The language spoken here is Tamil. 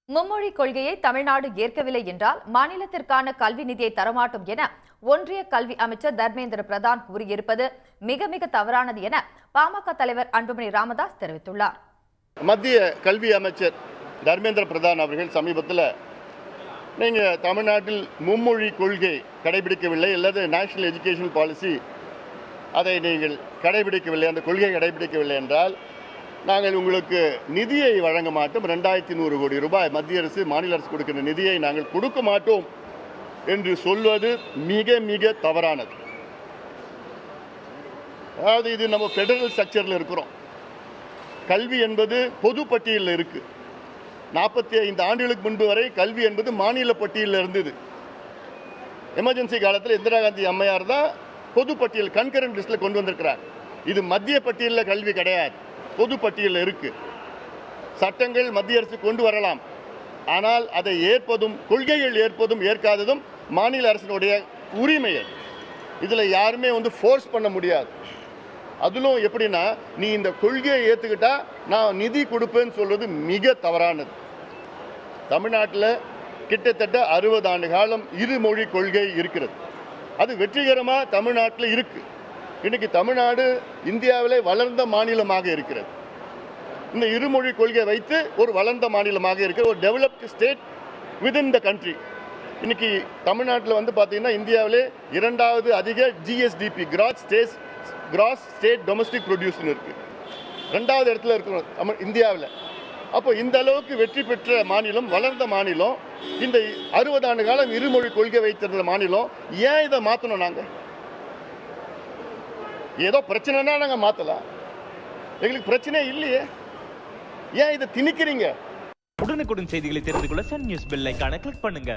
மும்மொழி கொள்கையை தமிழ்நாடு ஏற்கவில்லை என்றால் மாநிலத்திற்கான கல்வி நிதியை தரமாட்டோம் என ஒன்றிய கல்வி அமைச்சர் தர்மேந்திர பிரதான் கூறியிருப்பது மிக மிக தவறானது என பாமக தலைவர் அன்புமணி ராமதாஸ் தெரிவித்துள்ளார். மத்திய கல்வி அமைச்சர் தர்மேந்திர பிரதான் அவர்கள் சமீபத்தில் நீங்கள் தமிழ்நாட்டில் மும்மொழி கொள்கை கடைபிடிக்கவில்லை அல்லது நேஷனல் எஜுகேஷன் பாலிசி அதை நீங்கள் கடைபிடிக்கவில்லை, அந்த கொள்கையை கடைபிடிக்கவில்லை என்றால் நாங்கள் உங்களுக்கு நிதியை வழங்க மாட்டோம், 2100 கோடி ரூபாய் மத்திய அரசு மாநில அரசு கொடுக்கிற நிதியை நாங்கள் கொடுக்க மாட்டோம் என்று சொல்வது மிக மிக தவறானது. அதாவது இது நம்ம ஃபெடரல் ஸ்ட்ரக்சரில் இருக்கிறோம். கல்வி என்பது பொது பட்டியலில் இருக்குது. 45 ஆண்டுகளுக்கு முன்பு வரை கல்வி என்பது மாநில பட்டியலில் இருந்தது. எமர்ஜென்சி காலத்தில் இந்திரா காந்தி அம்மையார் தான் பொது பட்டியல் கன்கரண்ட் லிஸ்ட்டில் கொண்டு வந்திருக்கிறார். இது மத்திய பட்டியலில் கல்வி கிடையாது, பொது பட்டியலில் இருக்குது. சட்டங்கள் மத்திய அரசு கொண்டு வரலாம், ஆனால் அதை ஏற்பதும் கொள்கைகள் ஏற்பதும் ஏற்காததும் மாநில அரசினுடைய உரிமை. இதில் யாருமே ஃபோர்ஸ் பண்ண முடியாது. அதிலும் எப்படின்னா, நீ இந்த கொள்கையை ஏற்றுக்கிட்டா நான் நிதி கொடுப்பேன்னு சொல்வது மிக தவறானது. தமிழ்நாட்டில் கிட்டத்தட்ட 60 ஆண்டு காலம் இருமொழி கொள்கை இருக்கிறது. அது வெற்றிகரமாக தமிழ்நாட்டில் இருக்குது. இன்றைக்கி தமிழ்நாடு இந்தியாவிலே வளர்ந்த மாநிலமாக இருக்கிறது. இந்த இருமொழி கொள்கையை வைத்து ஒரு வளர்ந்த மாநிலமாக இருக்கிற ஒரு developed state within the country. இன்றைக்கி தமிழ்நாட்டில் பார்த்தீங்கன்னா இந்தியாவிலே 2வது அதிக ஜிஎஸ்டிபி கிராஸ் ஸ்டேட் டொமஸ்டிக் ப்ரொடியூஸ்னு இருக்குது. 2வது இடத்துல இருக்கிறோம் இந்தியாவில். அப்போ இந்த அளவுக்கு வெற்றி பெற்ற மாநிலம், வளர்ந்த மாநிலம், இந்த 60 ஆண்டு காலம் இருமொழி கொள்கை வைத்திருந்த மாநிலம், ஏன் இதை மாற்றணும்? நாங்கள் ஏதோ பிரச்சனைனா நாங்கள் மாற்றலாம், எங்களுக்கு பிரச்சனை இல்லையே, ஏன் இதை திணிக்கிறீங்க? உடனுக்குடன் செய்திகளை தெரிந்து கொள்ள சன் நியூஸ் பெல் ஐகானை கிளிக் பண்ணுங்க.